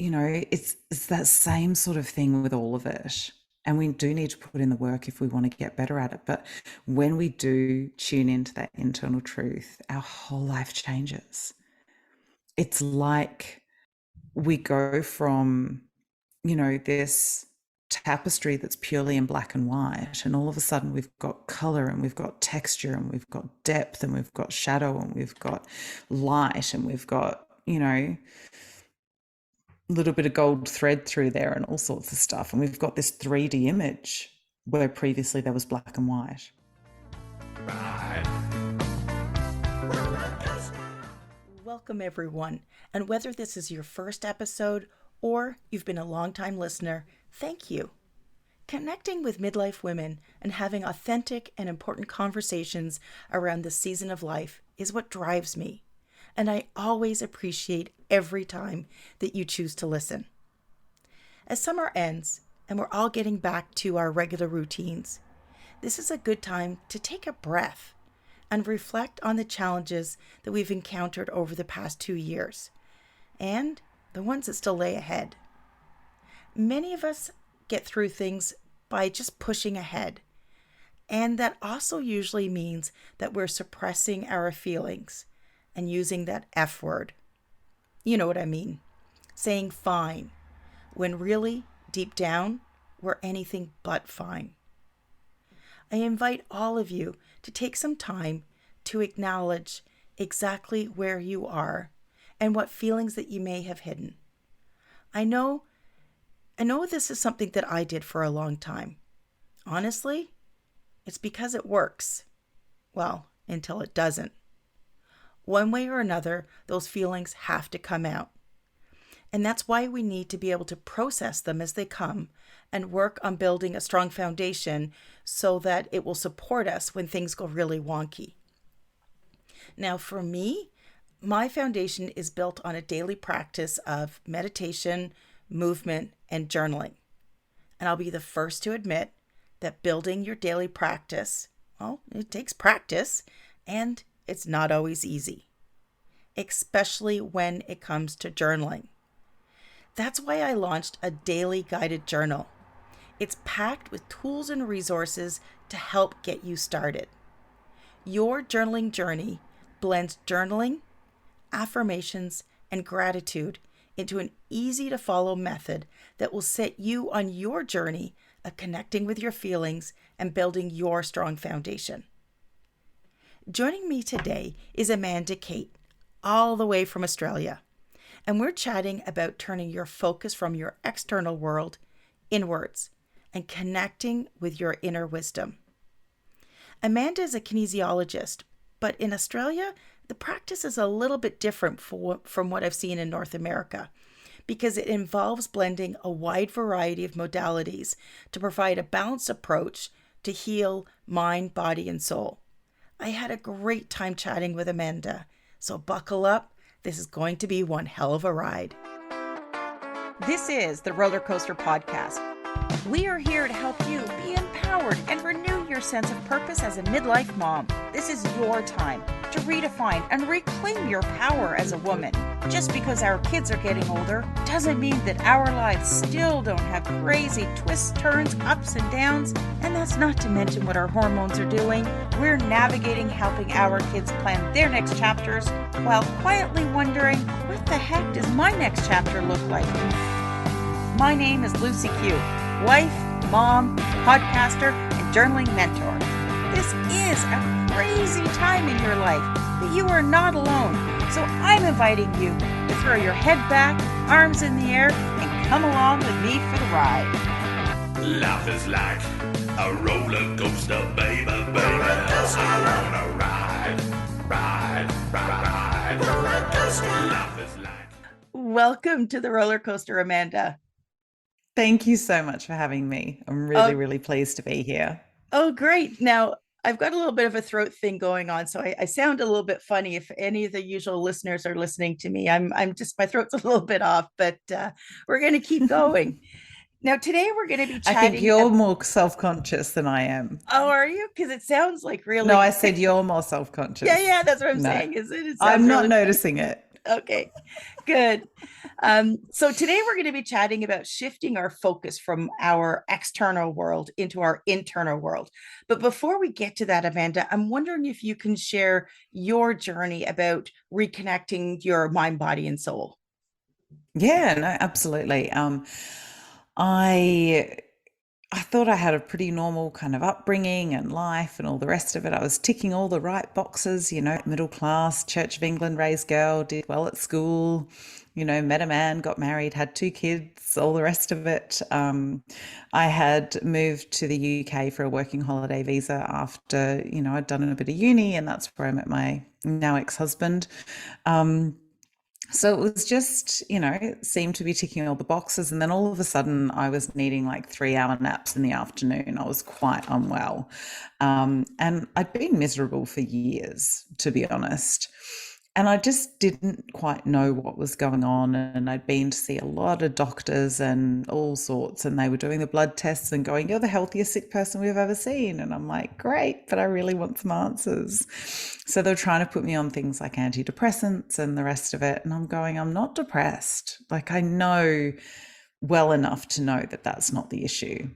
it's that same sort of thing with all of it. And we do need to put in the work if we want to get better at it. But when we do tune into that internal truth, our whole life changes. It's like we go from, this tapestry that's purely in black and white, and all of a sudden we've got color and we've got texture and we've got depth and we've got shadow and we've got light and we've got, little bit of gold thread through there and all sorts of stuff. And we've got this 3D image where previously there was black and white. Welcome, everyone. And whether this is your first episode or you've been a long-time listener, thank you. Connecting with midlife women and having authentic and important conversations around this season of life is what drives me. And I always appreciate every time that you choose to listen. As summer ends and we're all getting back to our regular routines, this is a good time to take a breath and reflect on the challenges that we've encountered over the past 2 years and the ones that still lay ahead. Many of us get through things by just pushing ahead, and that also usually means that we're suppressing our feelings and using that F word. You know what I mean? Saying fine, when really, deep down, we're anything but fine. I invite all of you to take some time to acknowledge exactly where you are and what feelings that you may have hidden. I know this is something that I did for a long time. Honestly, it's because it works. Well, until it doesn't. One way or another, those feelings have to come out. And that's why we need to be able to process them as they come and work on building a strong foundation so that it will support us when things go really wonky. Now, for me, my foundation is built on a daily practice of meditation, movement, and journaling. And I'll be the first to admit that building your daily practice, well, it takes practice, and it's not always easy, especially when it comes to journaling. That's why I launched a daily guided journal. It's packed with tools and resources to help get you started. Your journaling journey blends journaling, affirmations, and gratitude into an easy-to-follow method that will set you on your journey of connecting with your feelings and building your strong foundation. Joining me today is Amanda Kate, all the way from Australia, and we're chatting about turning your focus from your external world inwards and connecting with your inner wisdom. Amanda is a kinesiologist, but in Australia, the practice is a little bit different from what I've seen in North America because it involves blending a wide variety of modalities to provide a balanced approach to heal mind, body, and soul. I had a great time chatting with Amanda, so buckle up. This is going to be one hell of a ride. This is the Roller Coaster Podcast. We are here to help you be empowered and renew your sense of purpose as a midlife mom. This is your time to redefine and reclaim your power as a woman. Just because our kids are getting older doesn't mean that our lives still don't have crazy twists, turns, ups and downs. And that's not to mention what our hormones are doing. We're navigating helping our kids plan their next chapters while quietly wondering, what the heck does my next chapter look like? My name is Lucy Q, wife, mom, podcaster, and journaling mentor. This is a crazy time in your life, but you are not alone. So I'm inviting you to throw your head back, arms in the air, and come along with me for the ride. Life is like a roller coaster, baby, baby. I wanna ride. Roller coaster. Life is like. Welcome to the roller coaster, Amanda. Thank you so much for having me. I'm really pleased to be here. Oh, great. Now, I've got a little bit of a throat thing going on, so I sound a little bit funny. If any of the usual listeners are listening to me, I'm just, my throat's a little bit off, but we're going to keep going. Now, today we're going to be chatting. I think you're more self-conscious than I am. Oh, are you? Because it sounds like really. No, I said you're more self-conscious. Yeah, that's what I'm saying. Is it? I'm not really noticing it. Okay, good. So today we're going to be chatting about shifting our focus from our external world into our internal world. But before we get to that, Amanda, I'm wondering if you can share your journey about reconnecting your mind, body, and soul. Yeah, no, absolutely. I I thought I had a pretty normal kind of upbringing and life and all the rest of it. I was ticking all the right boxes, middle class, Church of England, raised girl, did well at school, met a man, got married, had two kids, all the rest of it. I had moved to the UK for a working holiday visa after, I'd done a bit of uni, and that's where I met my now ex-husband. Um, so it was just, it seemed to be ticking all the boxes. And then all of a sudden, I was needing like 3 hour naps in the afternoon. I was quite unwell. And I'd been miserable for years, to be honest. And I just didn't quite know what was going on. And I'd been to see a lot of doctors and all sorts, and they were doing the blood tests and going, "You're the healthiest sick person we've ever seen." And I'm like, "Great, but I really want some answers." So they're trying to put me on things like antidepressants and the rest of it. And I'm going, "I'm not depressed. Like, I know well enough to know that that's not the issue."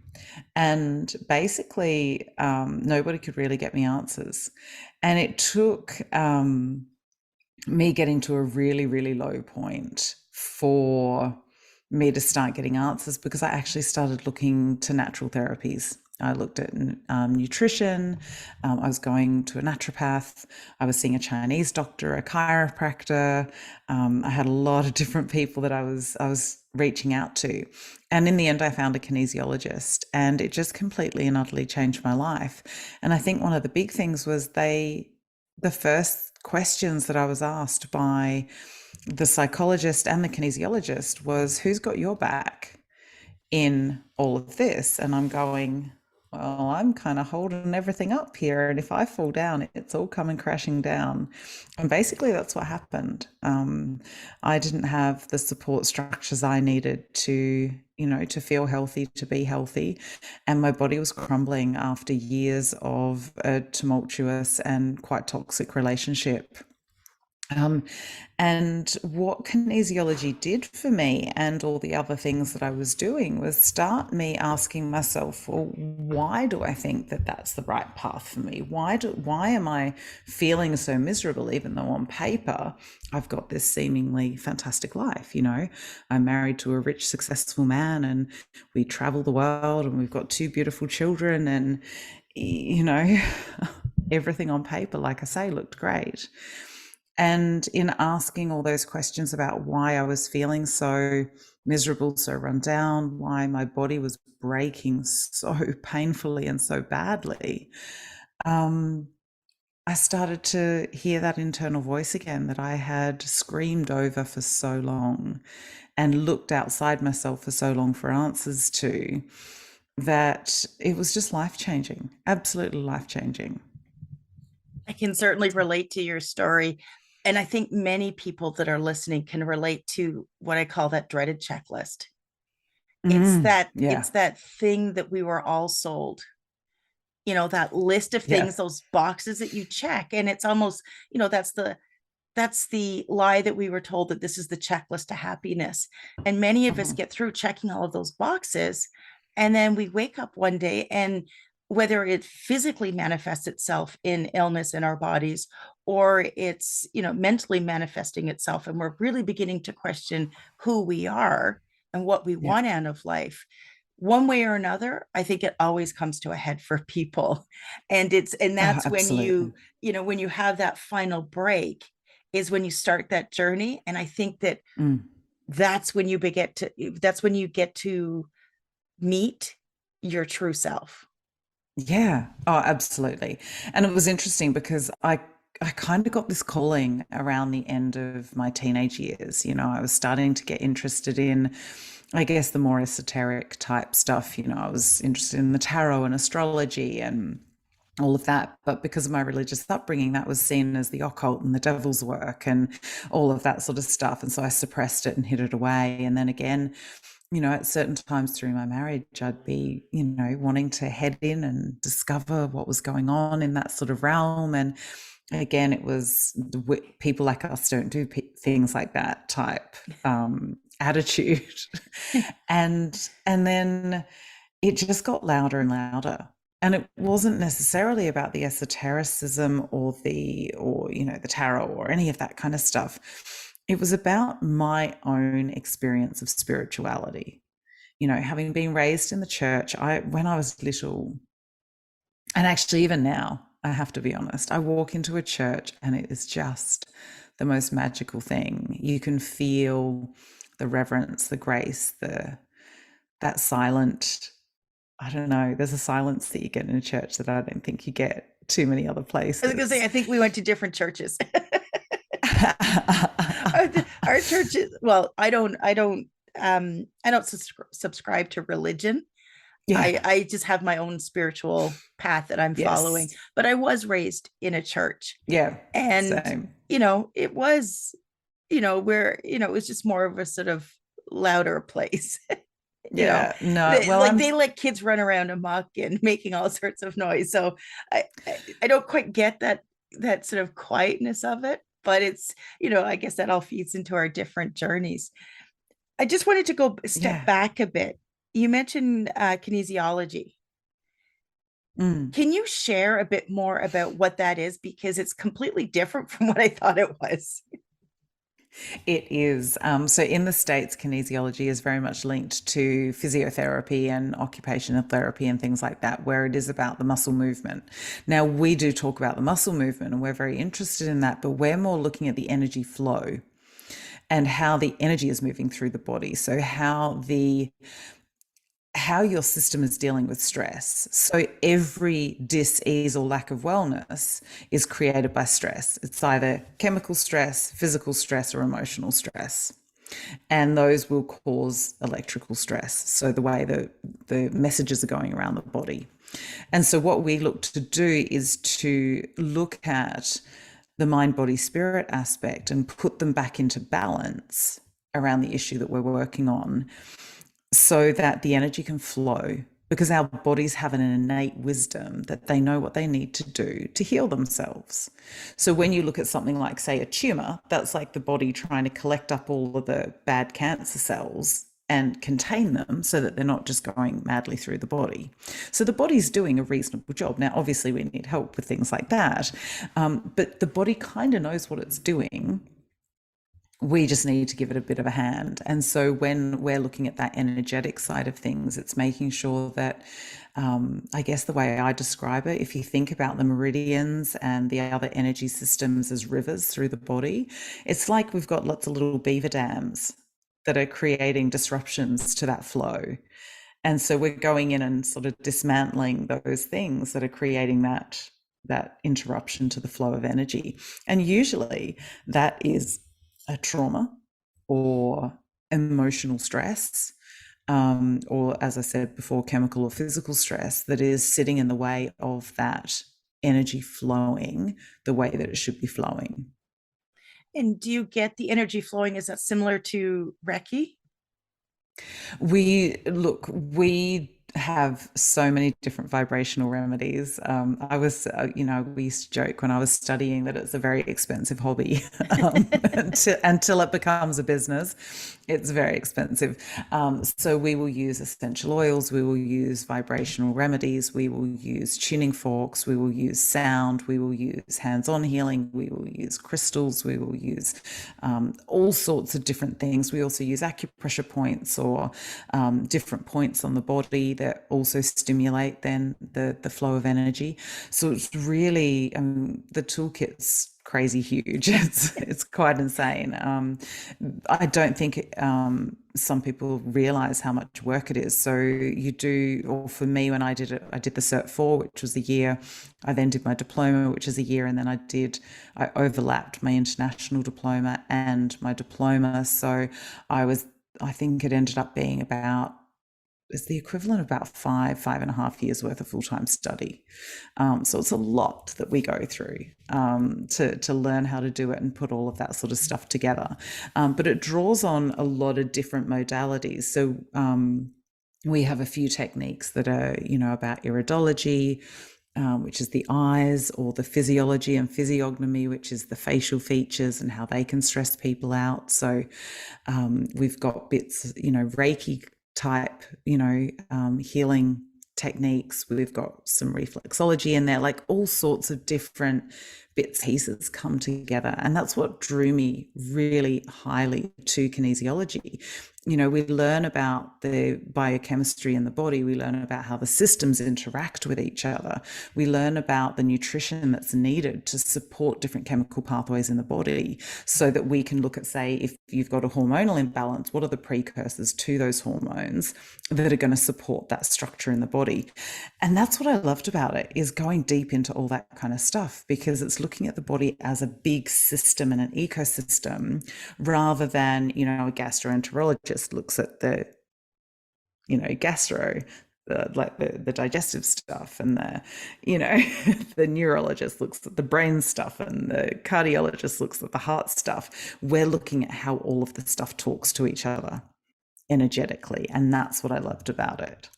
And basically, nobody could really get me answers. And it took me getting to a really, really low point for me to start getting answers, because I actually started looking to natural therapies. I looked at nutrition. I was going to a naturopath. I was seeing a Chinese doctor, a chiropractor. I had a lot of different people that I was reaching out to, and in the end, I found a kinesiologist, and it just completely and utterly changed my life. And I think one of the big things was the first questions that I was asked by the psychologist and the kinesiologist was, "Who's got your back in all of this?" And I'm going, "Well, I'm kind of holding everything up here. And if I fall down, it's all coming crashing down." And basically, that's what happened. I didn't have the support structures I needed to feel healthy, to be healthy. And my body was crumbling after years of a tumultuous and quite toxic relationship. Um, and what kinesiology did for me, and all the other things that I was doing, was start me asking myself, well, why do I think that that's the right path for me? Why am I feeling so miserable, even though on paper I've got this seemingly fantastic life? I'm married to a rich, successful man, and we travel the world, and we've got two beautiful children, and everything on paper, like I say, looked great. And in asking all those questions about why I was feeling so miserable, so run down, why my body was breaking so painfully and so badly, I started to hear that internal voice again that I had screamed over for so long and looked outside myself for so long for answers to, that it was just life changing, absolutely life changing. I can certainly relate to your story. And I think many people that are listening can relate to what I call that dreaded checklist. It's that Yeah. it's that thing that we were all sold, that list of Yeah. things, those boxes that you check. And it's almost, that's the lie that we were told, that this is the checklist to happiness. And many of us Mhm. get through checking all of those boxes, and then we wake up one day, and whether it physically manifests itself in illness in our bodies, or it's mentally manifesting itself, and we're really beginning to question who we are and what we Yeah. want out of life, one way or another, I think it always comes to a head for people. And Oh, that's when absolutely. when you have that final break, is when you start that journey. And I think that Mm. that's when you get to meet your true self. Yeah. Oh, absolutely. And it was interesting because I kind of got this calling around the end of my teenage years. I was starting to get interested in, I guess, the more esoteric type stuff. I was interested in the tarot and astrology and all of that. But because of my religious upbringing, that was seen as the occult and the devil's work and all of that sort of stuff. And so I suppressed it and hid it away. And then again, at certain times through my marriage, I'd be, wanting to head in and discover what was going on in that sort of realm. And again, it was people like us don't do things like that type attitude. And then it just got louder and louder. And it wasn't necessarily about the esotericism or the tarot or any of that kind of stuff. It was about my own experience of spirituality. Having been raised in the church, when I was little, and actually even now, I have to be honest, I walk into a church and it is just the most magical thing. You can feel the reverence, the grace, that silent, I don't know, there's a silence that you get in a church that I don't think you get too many other I was going to say, places. I think we went to different churches. our churches, well, I don't subscribe to religion. Yeah. I just have my own spiritual path that I'm following. Yes. But I was raised in a church, Yeah. and Same. it was, where it was just more of a sort of louder place. you know, Yeah. No. Well, they let kids run around amok and making all sorts of noise. So I don't quite get that sort of quietness of it, but it's, I guess that all feeds into our different journeys. I just wanted to go step yeah. back a bit. You mentioned kinesiology. Mm. Can you share a bit more about what that is? Because it's completely different from what I thought it was. It is. So in the States, kinesiology is very much linked to physiotherapy and occupational therapy and things like that, where it is about the muscle movement. Now, we do talk about the muscle movement and we're very interested in that, but we're more looking at the energy flow and how the energy is moving through the body. So how your system is dealing with stress. So every dis-ease or lack of wellness is created by stress. It's either chemical stress, physical stress, or emotional stress. And those will cause electrical stress. So the way the messages are going around the body. And so what we look to do is to look at the mind, body, spirit aspect and put them back into balance around the issue that we're working on, so that the energy can flow, because our bodies have an innate wisdom that they know what they need to do to heal themselves. So when you look at something like, say, a tumor, that's like the body trying to collect up all of the bad cancer cells and contain them so that they're not just going madly through the body. So the body's doing a reasonable job. Now, obviously, we need help with things like that, but the body kind of knows what it's doing. We just need to give it a bit of a hand. And so when we're looking at that energetic side of things, it's making sure that, I guess the way I describe it, if you think about the meridians and the other energy systems as rivers through the body, it's like we've got lots of little beaver dams that are creating disruptions to that flow. And so we're going in and sort of dismantling those things that are creating that interruption to the flow of energy. And usually that is a trauma or emotional stress, or, as I said before, chemical or physical stress that is sitting in the way of that energy flowing the way that it should be flowing. And do you get the energy flowing? Is that similar to Reiki? We have so many different vibrational remedies. We used to joke when I was studying that it's a very expensive hobby. Until it becomes a business, it's very expensive. So we will use essential oils, we will use vibrational remedies, we will use tuning forks, we will use sound, we will use hands-on healing, we will use crystals, we will use all sorts of different things. We also use acupressure points or different points on the body that also stimulate then the flow of energy. So it's really, the toolkit's crazy huge. It's quite insane. I don't think some people realize how much work it is. So you do, or for me, when I did it, I did the Cert 4, which was a year. I then did my diploma, which is a year, and then I overlapped my international diploma and my diploma. So I think it ended up being it's the equivalent of about 5.5 years worth of full-time study. So it's a lot that we go through to learn how to do it and put all of that sort of stuff together. But it draws on a lot of different modalities. So we have a few techniques that are, about iridology, which is the eyes, or the physiology and physiognomy, which is the facial features and how they can stress people out. So we've got bits, Reiki type, healing techniques. We've got some reflexology in there, like all sorts of different bits, pieces come together. And that's what drew me really highly to kinesiology. We learn about the biochemistry in the body. We learn about how the systems interact with each other. We learn about the nutrition that's needed to support different chemical pathways in the body so that we can look at, say, if you've got a hormonal imbalance, what are the precursors to those hormones that are going to support that structure in the body? And that's what I loved about it, is going deep into all that kind of stuff, because it's looking at the body as a big system and an ecosystem rather than, a gastroenterologist looks at the, gastro, the digestive stuff, and the, the neurologist looks at the brain stuff, and the cardiologist looks at the heart stuff. We're looking at how all of the stuff talks to each other energetically, and that's what I loved about it.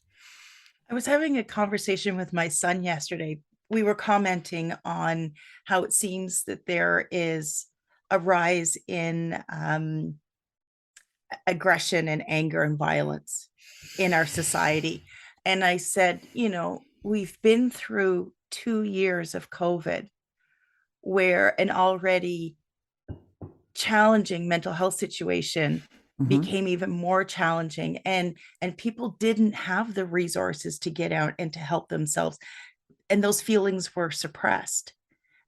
I was having a conversation with my son yesterday. We were commenting on how it seems that there is a rise in aggression and anger and violence in our society. And I said, we've been through 2 years of COVID where an already challenging mental health situation became even more challenging, and people didn't have the resources to get out and to help themselves, and those feelings were suppressed.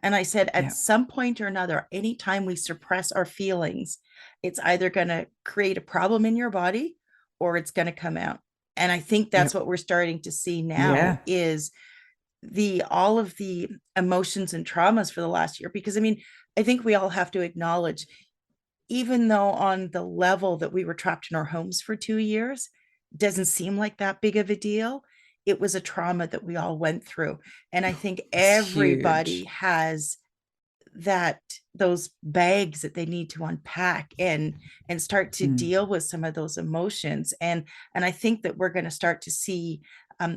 And I said, at some point or another, anytime we suppress our feelings, it's either going to create a problem in your body or it's going to come out. And I think that's what we're starting to see now is all of the emotions and traumas for the last year. Because I think we all have to acknowledge, even though on the level that we were trapped in our homes for 2 years, doesn't seem like that big of a deal. It was a trauma that we all went through. And I think everybody has those bags that they need to unpack and start to deal with some of those emotions. And I think that we're going to start to see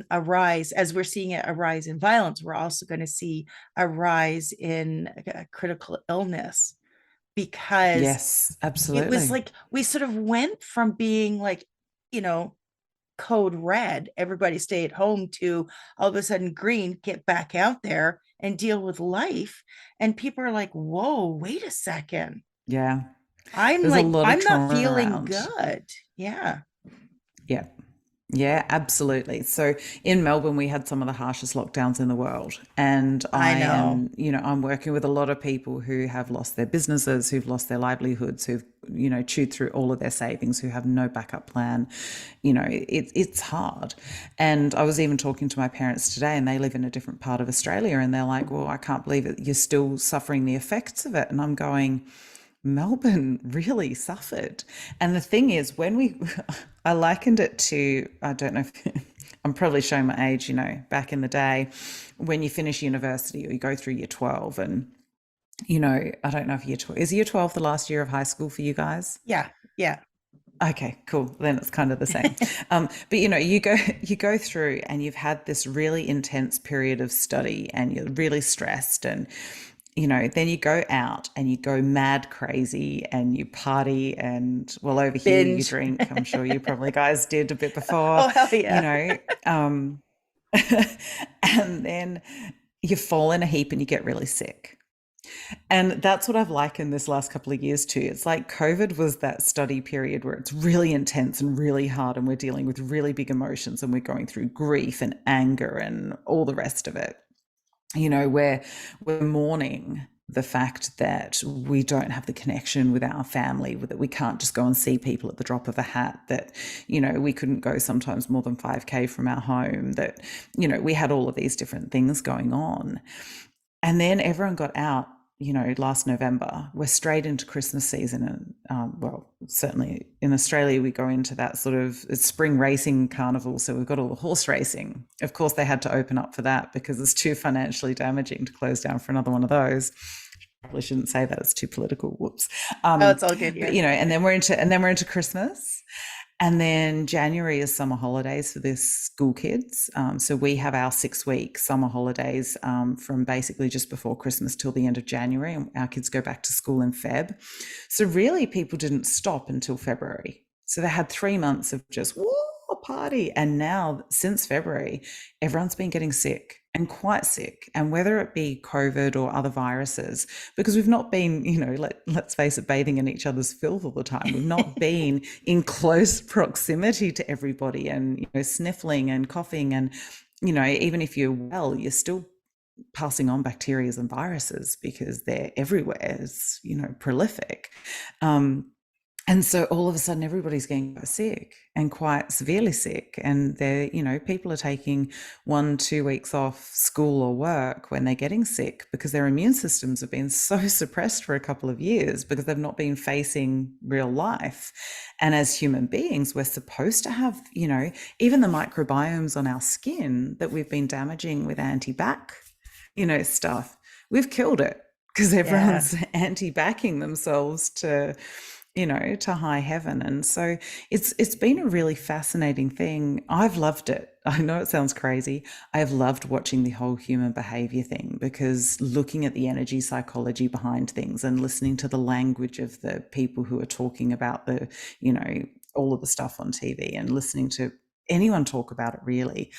a rise, as we're seeing a rise in violence. We're also going to see a rise in critical illness, because it was like we sort of went from being like, code red, everybody stay at home, to all of a sudden green, get back out there and deal with life. And people are like, whoa, wait a second. I'm not feeling good. Yeah, absolutely. So in Melbourne, we had some of the harshest lockdowns in the world. And I'm working with a lot of people who have lost their businesses, who've lost their livelihoods, who've, chewed through all of their savings, who have no backup plan. It's hard. And I was even talking to my parents today, and they live in a different part of Australia. And they're like, well, I can't believe it. You're still suffering the effects of it. And I'm going, Melbourne really suffered. And the thing is, I likened it to, I don't know if I'm probably showing my age, back in the day when you finish university or you go through year 12, and, I don't know if is year 12 the last year of high school for you guys? Yeah. Okay, cool. Then it's kind of the same. But you go through and you've had this really intense period of study and you're really stressed, and then you go out and you go mad crazy and you party, and over here you drink. I'm sure you probably guys did a bit before. Oh, hell yeah. And then you fall in a heap and you get really sick. And that's what I've likened this last couple of years to. It's like COVID was that study period where it's really intense and really hard, and we're dealing with really big emotions, and we're going through grief and anger and all the rest of it. Where we're mourning the fact that we don't have the connection with our family, that we can't just go and see people at the drop of a hat, that, we couldn't go sometimes more than 5K from our home, that, we had all of these different things going on. And then everyone got out, last November. We're straight into Christmas season. And certainly in Australia, we go into that sort of spring racing carnival. So we've got all the horse racing. Of course, they had to open up for that because it's too financially damaging to close down for another one of those. Probably shouldn't say that, it's too political. Whoops. It's all good. Yeah. But, and then we're into Christmas. And then January is summer holidays for the school kids. So we have our 6-week summer holidays from basically just before Christmas till the end of January, and our kids go back to school in Feb. So really, people didn't stop until February. So they had 3 months of just woo, a party. And now, since February, everyone's been getting sick and quite sick. And whether it be COVID or other viruses, because we've not been, let's face it, bathing in each other's filth all the time. We've not been in close proximity to everybody and, sniffling and coughing. And, even if you're well, you're still passing on bacteria and viruses because they're everywhere. It's, prolific. And so all of a sudden, everybody's getting sick and quite severely sick. And they're, people are taking 1-2 weeks off school or work when they're getting sick because their immune systems have been so suppressed for a couple of years because they've not been facing real life. And as human beings, we're supposed to have, even the microbiomes on our skin that we've been damaging with anti-bac, stuff. We've killed it because everyone's anti-backing themselves to high heaven. And so it's been a really fascinating thing. I've loved it. I know it sounds crazy. I've loved watching the whole human behavior thing because looking at the energy psychology behind things and listening to the language of the people who are talking about the, all of the stuff on TV and listening to anyone talk about it, really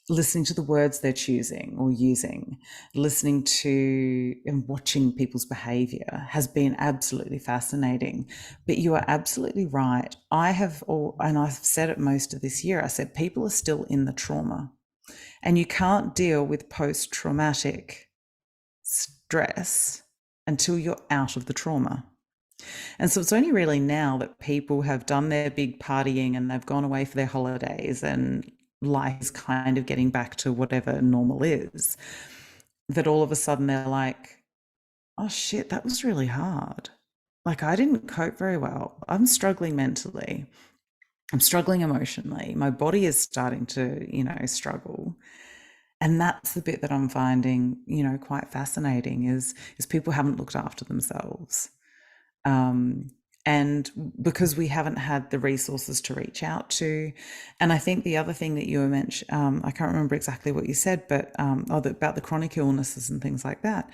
listening to the words they're choosing or using, listening to and watching people's behavior has been absolutely fascinating. But you are absolutely right. And I've said it most of this year, I said people are still in the trauma and you can't deal with post-traumatic stress until you're out of the trauma. And so it's only really now that people have done their big partying and they've gone away for their holidays and life is kind of getting back to whatever normal is, that all of a sudden they're like, oh shit, that was really hard. Like I didn't cope very well. I'm struggling mentally. I'm struggling emotionally. My body is starting to, struggle. And that's the bit that I'm finding, quite fascinating is people haven't looked after themselves. And because we haven't had the resources to reach out to. And I think the other thing that you were mentioning, I can't remember exactly what you said, but about the chronic illnesses and things like that.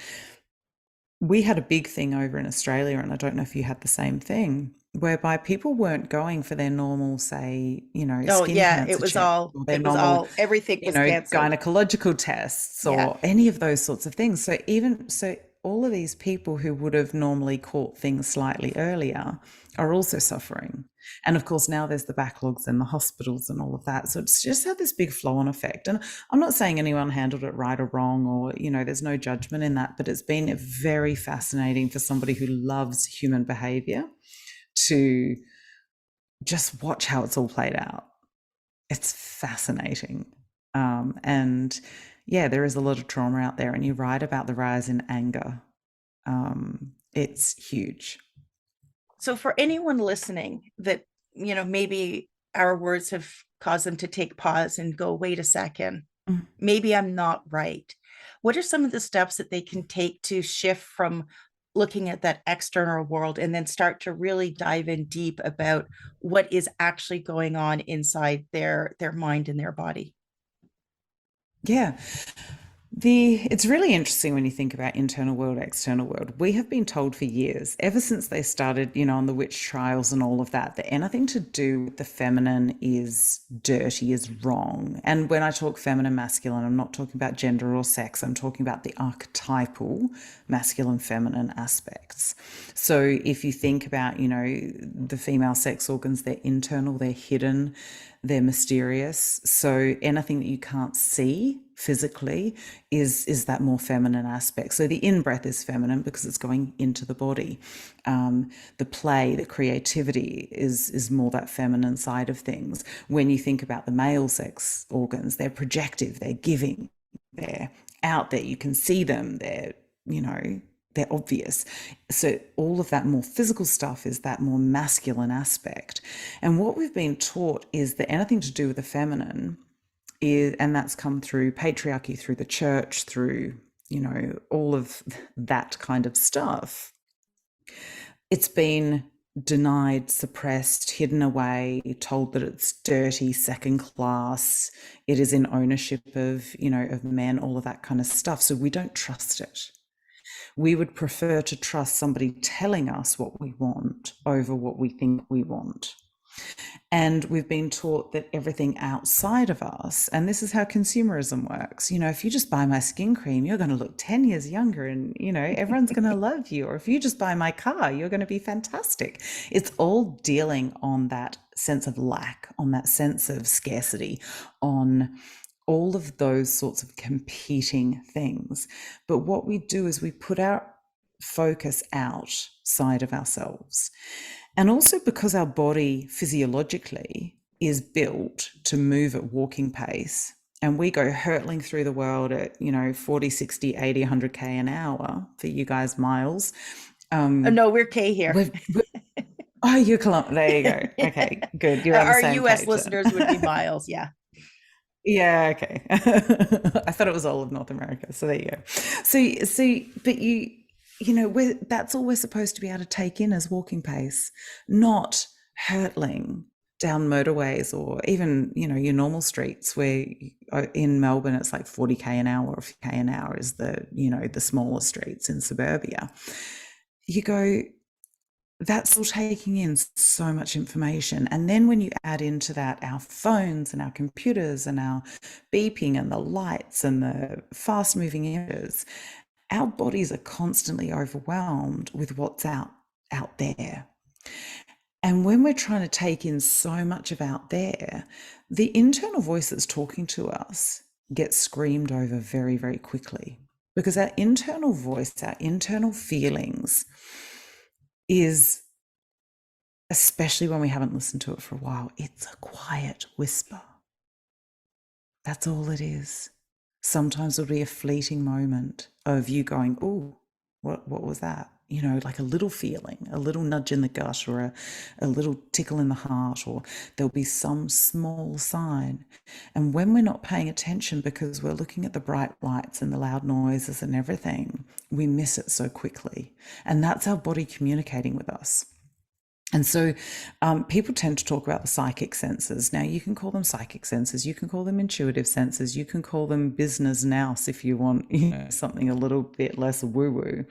We had a big thing over in Australia, and I don't know if you had the same thing, whereby people weren't going for their normal, say, skin cancer check or their normal, everything was canceled. Gynecological tests Yeah. or any of those sorts of things. So all of these people who would have normally caught things slightly earlier are also suffering. And of course, now there's the backlogs in the hospitals and all of that. So it's just had this big flow-on effect. And I'm not saying anyone handled it right or wrong or, there's no judgment in that, but it's been very fascinating for somebody who loves human behavior to just watch how it's all played out. It's fascinating. And yeah, there is a lot of trauma out there, and you're right about the rise in anger. It's huge. So for anyone listening that, maybe our words have caused them to take pause and go, wait a second, maybe I'm not right. What are some of the steps that they can take to shift from looking at that external world and then start to really dive in deep about what is actually going on inside their mind and their body? Yeah. It's really interesting when you think about internal world, external world. We have been told for years, ever since they started, on the witch trials and all of that anything to do with the feminine is dirty, is wrong. And when I talk feminine, masculine, I'm not talking about gender or sex. I'm talking about the archetypal masculine, feminine aspects. So if you think about, the female sex organs, they're internal, they're hidden, they're mysterious. So anything that you can't see physically is that more feminine aspect. So the in-breath is feminine because it's going into the body. The play, the creativity is more that feminine side of things. When you think about the male sex organs, they're projective, they're giving, they're out there, you can see them, they're obvious. So all of that more physical stuff is that more masculine aspect. And what we've been taught is that anything to do with the feminine is, and that's come through patriarchy, through the church, through, all of that kind of stuff. It's been denied, suppressed, hidden away, told that it's dirty, second class, it is in ownership of, of men, all of that kind of stuff. So we don't trust it. We would prefer to trust somebody telling us what we want over what we think we want. And we've been taught that everything outside of us, and this is how consumerism works, if you just buy my skin cream, you're going to look 10 years younger and, everyone's going to love you. Or if you just buy my car, you're going to be fantastic. It's all dealing on that sense of lack, on that sense of scarcity, on all of those sorts of competing things. But what we do is we put our focus outside of ourselves. And also because our body physiologically is built to move at walking pace, and we go hurtling through the world at, 40, 60, 80, 100K an hour for you guys, miles. Oh, no, we're K here. Oh, you're there you go. Okay, good. You're on the Our same US page listeners would be miles. Yeah. Yeah, okay. I thought it was all of North America. So there you go. But that's all we're supposed to be able to take in as walking pace, not hurtling down motorways or even, your normal streets where in Melbourne, it's like 40K an hour or 50K an hour is the smaller streets in suburbia. You go, that's all taking in so much information. And then when you add into that our phones and our computers and our beeping and the lights and the fast moving images, our bodies are constantly overwhelmed with what's out there. And when we're trying to take in so much of out there, the internal voice that's talking to us gets screamed over very, very quickly, because our internal voice, our internal feelings is, especially when we haven't listened to it for a while, it's a quiet whisper. That's all it is. Sometimes it'll be a fleeting moment of you going, oh, what was that? Like a little feeling, a little nudge in the gut, or a little tickle in the heart, or there'll be some small sign. And when we're not paying attention because we're looking at the bright lights and the loud noises and everything, we miss it so quickly. And that's our body communicating with us. And so people tend to talk about the psychic senses. Now, you can call them psychic senses, you can call them intuitive senses, you can call them business nous if you want something a little bit less woo-woo.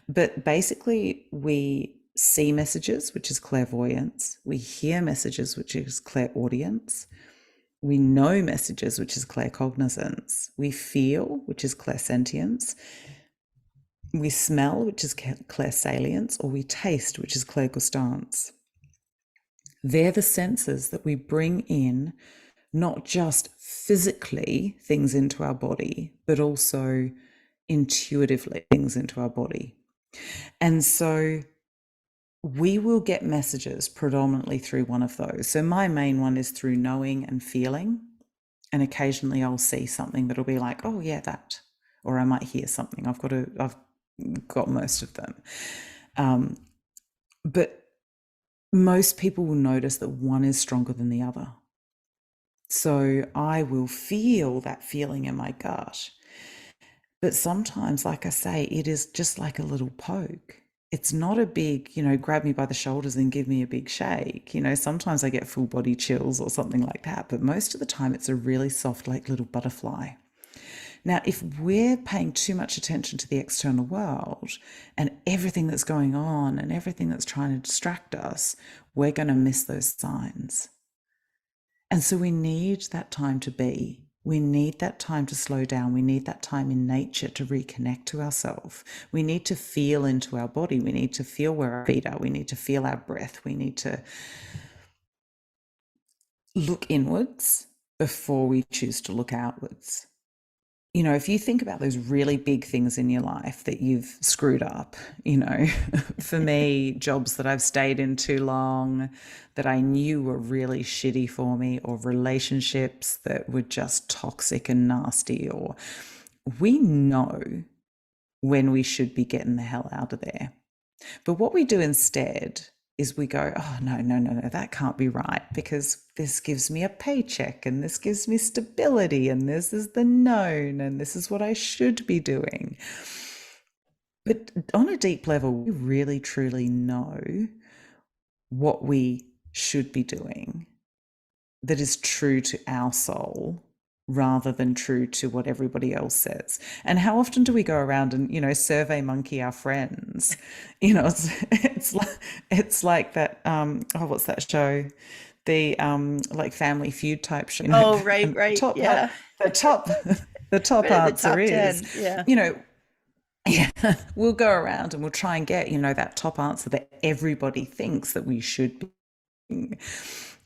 But basically, we see messages, which is clairvoyance. We hear messages, which is clairaudience. We know messages, which is claircognizance. We feel, which is clairsentience. We smell, which is clairsalience, or we taste, which is clairgustance. They're the senses that we bring in, not just physically things into our body, but also intuitively things into our body. And so we will get messages predominantly through one of those. So my main one is through knowing and feeling. And occasionally I'll see something that'll be like, oh yeah, that. Or I might hear something. I've got most of them. But most people will notice that one is stronger than the other. So I will feel that feeling in my gut. But sometimes, like I say, it is just like a little poke. It's not a big, grab me by the shoulders and give me a big shake. Sometimes I get full body chills or something like that. But most of the time it's a really soft, like little butterfly. Now, if we're paying too much attention to the external world and everything that's going on and everything that's trying to distract us, we're going to miss those signs. And so we need that time to be. We need that time to slow down. We need that time in nature to reconnect to ourselves. We need to feel into our body. We need to feel where our feet are. We need to feel our breath. We need to look inwards before we choose to look outwards. If you think about those really big things in your life that you've screwed up, for me, jobs that I've stayed in too long, that I knew were really shitty for me, or relationships that were just toxic and nasty, or we know when we should be getting the hell out of there. But what we do instead is we go, oh, no, that can't be right, because this gives me a paycheck and this gives me stability and this is the known and this is what I should be doing. But on a deep level, we really, truly know what we should be doing that is true to our soul rather than true to what everybody else says. And how often do we go around and, survey monkey our friends? It's like that what's that show? The like Family Feud type show, Oh, right, and right. Yeah. the top the top The answer top is, 10. Yeah. you know, yeah, we'll go around and we'll try and get, that top answer that everybody thinks that we should be.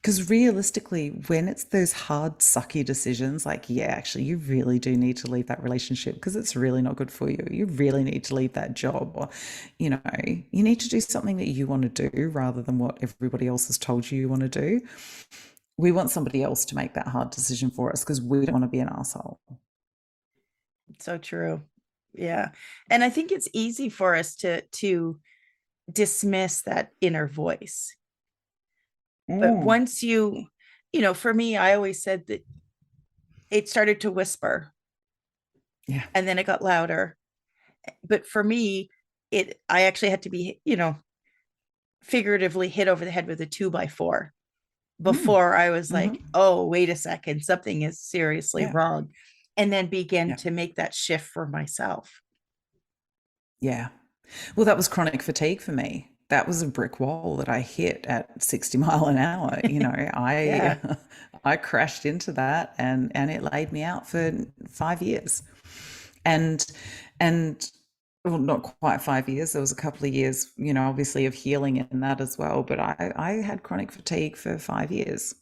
Because realistically, when it's those hard, sucky decisions, like, yeah, actually, you really do need to leave that relationship because it's really not good for you. You really need to leave that job, or, you need to do something that you want to do rather than what everybody else has told you want to do. We want somebody else to make that hard decision for us because we don't want to be an asshole. So true. Yeah. And I think it's easy for us to dismiss that inner voice. But Mm, once for me, I always said that it started to whisper yeah. and then it got louder. But for me, I actually had to be, figuratively hit over the head with a 2x4 Mm, before I was hmm. like, oh, wait a second, something is seriously Yeah. wrong. And then begin Yeah. to make that shift for myself. Yeah. Well, that was chronic fatigue for me. That was a brick wall that I hit at 60 mile an hour. I Yeah. I crashed into that, and it laid me out for 5 years. And and well, not quite 5 years. There was a couple of years, obviously of healing in that as well. But I had chronic fatigue for 5 years.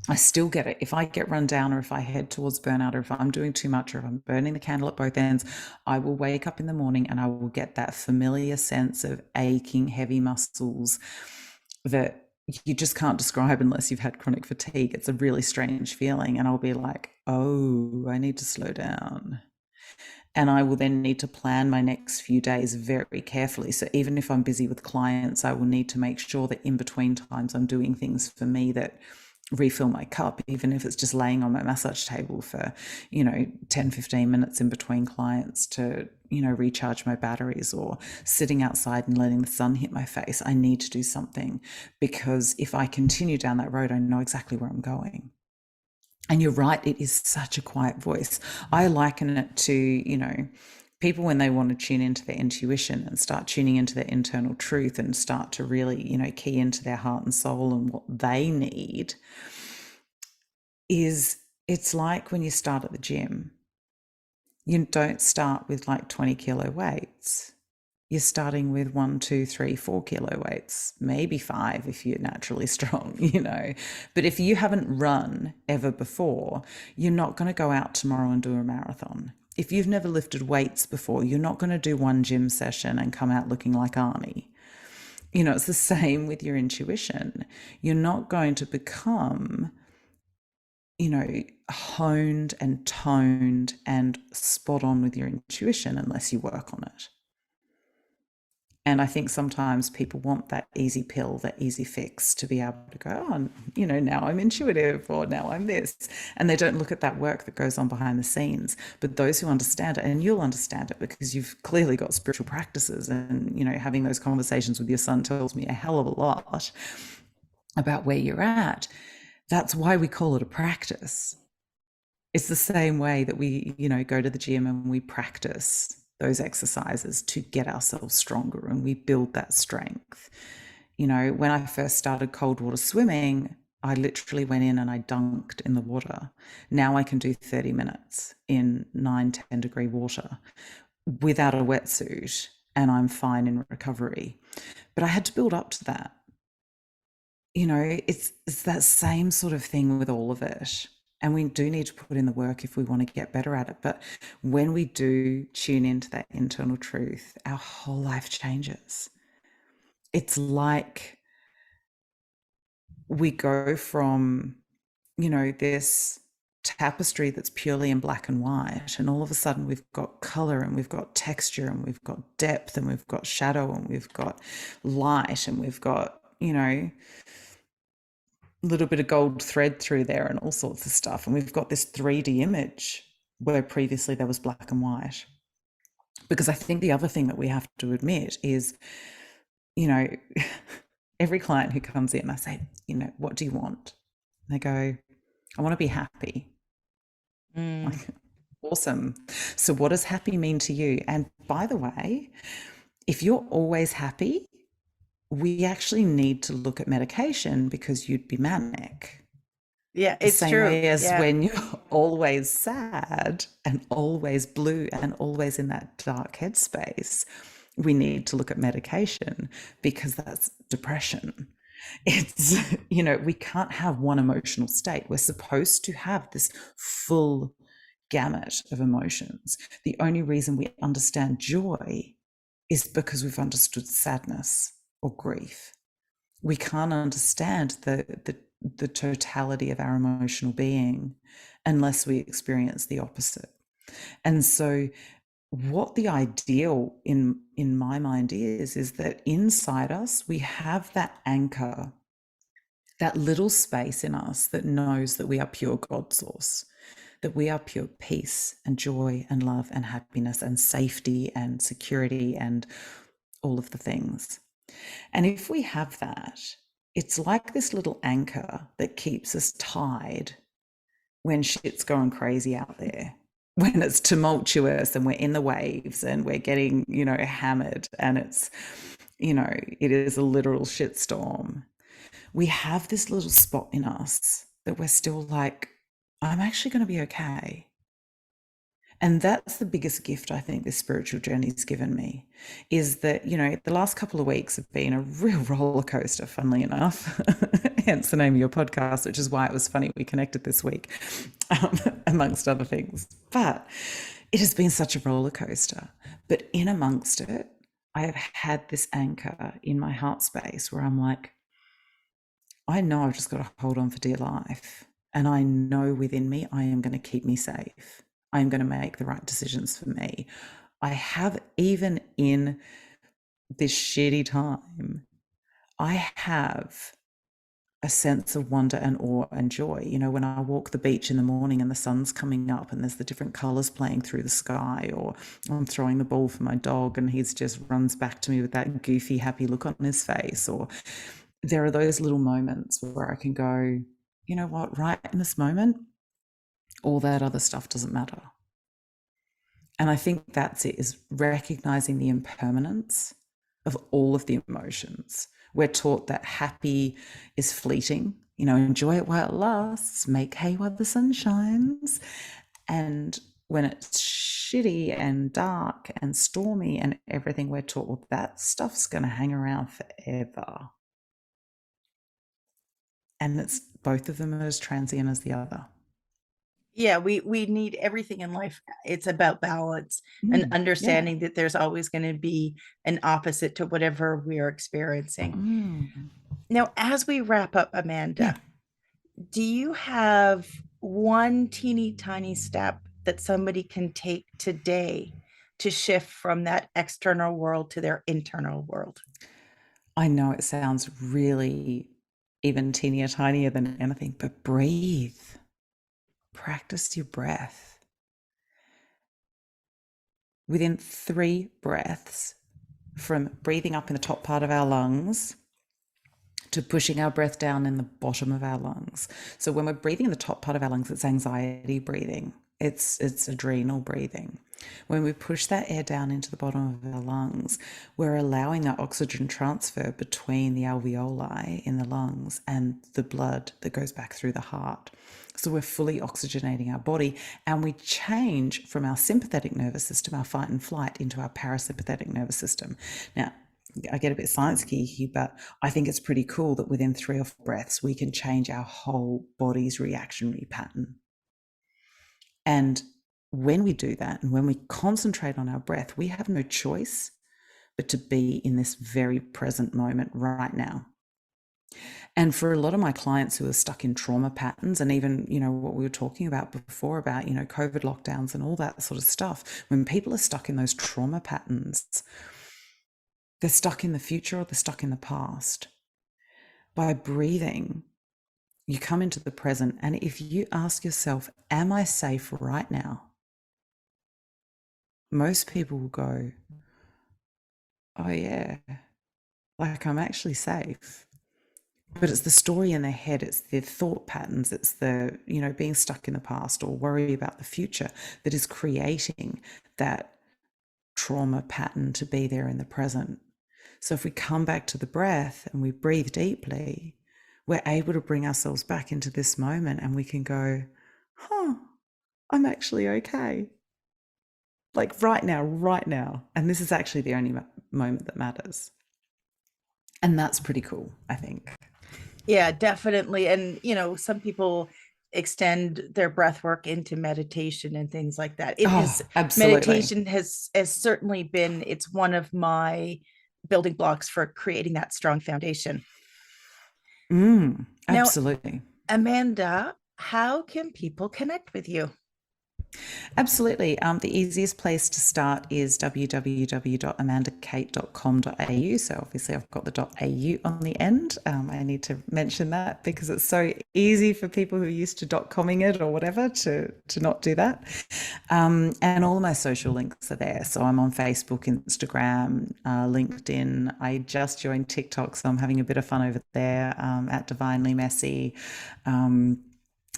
I still get it. If I get run down, or if I head towards burnout, or if I'm doing too much, or if I'm burning the candle at both ends, I will wake up in the morning and I will get that familiar sense of aching, heavy muscles that you just can't describe unless you've had chronic fatigue. It's a really strange feeling. And I'll be like, oh, I need to slow down. And I will then need to plan my next few days very carefully. So even if I'm busy with clients, I will need to make sure that in between times I'm doing things for me that refill my cup, even if it's just laying on my massage table for 10-15 minutes in between clients to recharge my batteries, or sitting outside and letting the sun hit my face. I need to do something, because if I continue down that road, I know exactly where I'm going. And you're right, it is such a quiet voice. I liken it to people when they want to tune into their intuition and start tuning into their internal truth and start to really, key into their heart and soul and what they need. It's like when you start at the gym, you don't start with like 20 kilo weights. You're starting with 1, 2, 3, 4 kilo weights, maybe 5 if you're naturally strong, But if you haven't run ever before, you're not going to go out tomorrow and do a marathon. If you've never lifted weights before, you're not going to do one gym session and come out looking like Arnie. It's the same with your intuition. You're not going to become honed and toned and spot on with your intuition unless you work on it. And I think sometimes people want that easy pill, that easy fix to be able to go, oh, now I'm intuitive, or now I'm this. And they don't look at that work that goes on behind the scenes. But those who understand it, and you'll understand it because you've clearly got spiritual practices, and, having those conversations with your son tells me a hell of a lot about where you're at. That's why we call it a practice. It's the same way that we, go to the gym and we practice those exercises to get ourselves stronger, and we build that strength. When I first started cold water swimming, I literally went in and I dunked in the water. Now I can do 30 minutes in 9-10 degree water without a wetsuit, and I'm fine in recovery. But I had to build up to that. It's that same sort of thing with all of it. And we do need to put in the work if we want to get better at it. But when we do tune into that internal truth, our whole life changes. It's like we go from, this tapestry that's purely in black and white, and all of a sudden we've got color, and we've got texture, and we've got depth, and we've got shadow, and we've got light, and we've got, little bit of gold thread through there and all sorts of stuff. And we've got this 3D image where previously there was black and white. Because I think the other thing that we have to admit is, Every client who comes in, I say, what do you want? They go, I want to be happy. Mm. Like, awesome. So, what does happy mean to you? And by the way, if you're always happy, we actually need to look at medication because you'd be manic. Yeah, The it's same true. way as Yeah. when you're always sad and always blue and always in that dark headspace, we need to look at medication because that's depression. It's, we can't have one emotional state. We're supposed to have this full gamut of emotions. The only reason we understand joy is because we've understood sadness or grief. We can't understand the totality of our emotional being unless we experience the opposite. And so what the ideal in my mind is that inside us we have that anchor, that little space in us that knows that we are pure God source, that we are pure peace and joy and love and happiness and safety and security and all of the things. And if we have that, it's like this little anchor that keeps us tied when shit's going crazy out there, when it's tumultuous and we're in the waves and we're getting, hammered and it's, it is a literal shitstorm. We have this little spot in us that we're still like, I'm actually going to be okay. And that's the biggest gift I think this spiritual journey's given me, is that, the last couple of weeks have been a real roller coaster, funnily enough, hence the name of your podcast, which is why it was funny we connected this week, amongst other things. But it has been such a roller coaster. But in amongst it, I have had this anchor in my heart space where I'm like, I know I've just got to hold on for dear life. And I know within me, I am going to keep me safe. I'm going to make the right decisions for me. I have, even in this shitty time, I have a sense of wonder and awe and joy. When I walk the beach in the morning and the sun's coming up and there's the different colors playing through the sky, or I'm throwing the ball for my dog and he's just runs back to me with that goofy, happy look on his face, or there are those little moments where I can go, you know what, right in this moment, all that other stuff doesn't matter. And I think that's it, is recognizing the impermanence of all of the emotions. We're taught that happy is fleeting, enjoy it while it lasts, make hay while the sun shines. And when it's shitty and dark and stormy and everything, we're taught, well, that stuff's going to hang around forever. And it's both of them are as transient as the other. Yeah, we need everything in life. It's about balance and Yeah. understanding that there's always going to be an opposite to whatever we are experiencing. Now, as we wrap up, Yeah. Amanda, do you have one teeny tiny step that somebody can take today to shift from that external world to their internal world? I know it sounds really even teenier, tinier than anything, but breathe. Practice your breath. Within 3 breaths, from breathing up in the top part of our lungs to pushing our breath down in the bottom of our lungs. So when we're breathing in the top part of our lungs, it's anxiety breathing. It's adrenal breathing. When we push that air down into the bottom of our lungs, we're allowing that oxygen transfer between the alveoli in the lungs and the blood that goes back through the heart. So we're fully oxygenating our body, and we change from our sympathetic nervous system, our fight and flight, into our parasympathetic nervous system. Now, I get a bit science geeky, but I think it's pretty cool that within 3 or 4 breaths, we can change our whole body's reactionary pattern. And when we do that, and when we concentrate on our breath, we have no choice but to be in this very present moment right now. And for a lot of my clients who are stuck in trauma patterns, and even, what we were talking about before about, COVID lockdowns and all that sort of stuff, when people are stuck in those trauma patterns, they're stuck in the future or they're stuck in the past. By breathing, you come into the present. And if you ask yourself, am I safe right now? Most people will go, oh, yeah, like I'm actually safe. But it's the story in their head, it's their thought patterns, it's the, being stuck in the past or worry about the future that is creating that trauma pattern to be there in the present. So if we come back to the breath and we breathe deeply, we're able to bring ourselves back into this moment and we can go, I'm actually okay. Like right now. And this is actually the only moment that matters. And that's pretty cool, I think. Yeah, definitely. And, some people extend their breath work into meditation and things like that. It Oh, is absolutely. meditation has certainly been, it's one of my building blocks for creating that strong foundation. Now, Absolutely. Amanda, how can people connect with you? Absolutely. The easiest place to start is www.amandakate.com.au. So obviously I've got the .au on the end. I need to mention that because it's so easy for people who are used to .comming it or whatever to not do that. And all of my social links are there. So I'm on Facebook, Instagram, LinkedIn. I just joined TikTok, so I'm having a bit of fun over there at Divinely Messy.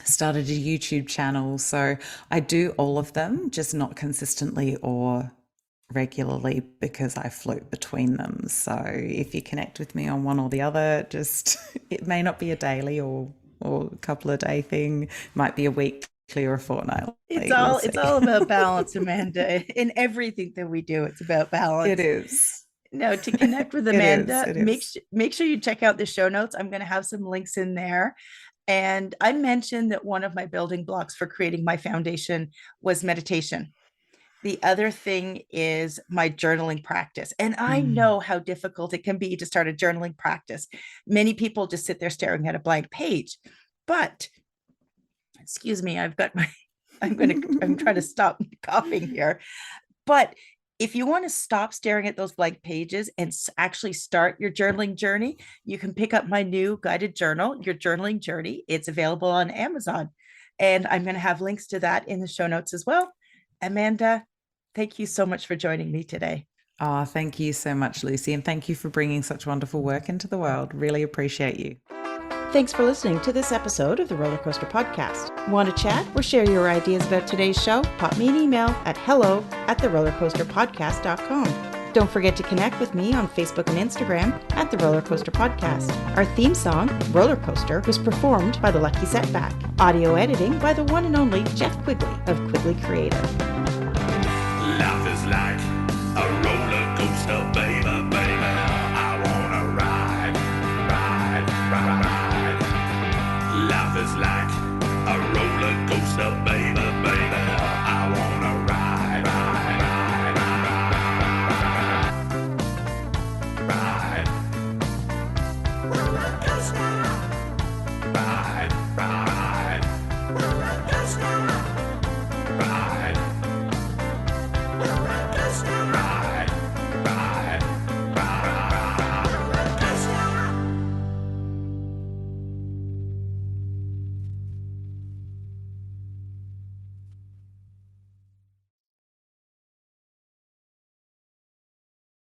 Started a YouTube channel. So I do all of them, just not consistently or regularly because I float between them. So if you connect with me on one or the other, just it may not be a daily or a couple of day thing, it might be a weekly or a fortnightly. We'll It's see. all about balance, Amanda. In everything that we do, it's about It balance. is. Now, to connect with It is. Amanda, It is. make sure you check out the show notes. I'm going to have some links in there. And I mentioned that one of my building blocks for creating my foundation was meditation. The other thing is my journaling practice. And I know how difficult it can be to start a journaling practice. Many people just sit there staring at a blank page. But excuse me, I'm trying to stop coughing here. But if you want to stop staring at those blank pages and actually start your journaling journey, you can pick up my new guided journal, Your Journaling Journey. It's available on Amazon. And I'm going to have links to that in the show notes as well. Amanda, thank you so much for joining me today. Oh, thank you so much, Lucy. And thank you for bringing such wonderful work into the world. Really appreciate you. Thanks for listening to this episode of the Roller Coaster Podcast. Want to chat or share your ideas about today's show? Pop me an email at hello@therollercoasterpodcast.com. Don't forget to connect with me on Facebook and Instagram at The Roller Coaster Podcast. Our theme song, Roller Coaster, was performed by The Lucky Setback. Audio editing by the one and only Jeff Quigley of Quigley Creative. Life is like a roller coaster, baby, baby. I wanna ride, ride, ride, ride. Life is like a roller coaster, baby, baby. I wanna ride, ride, ride, ride, ride. Roller coaster. Ride, ride. Roller coaster.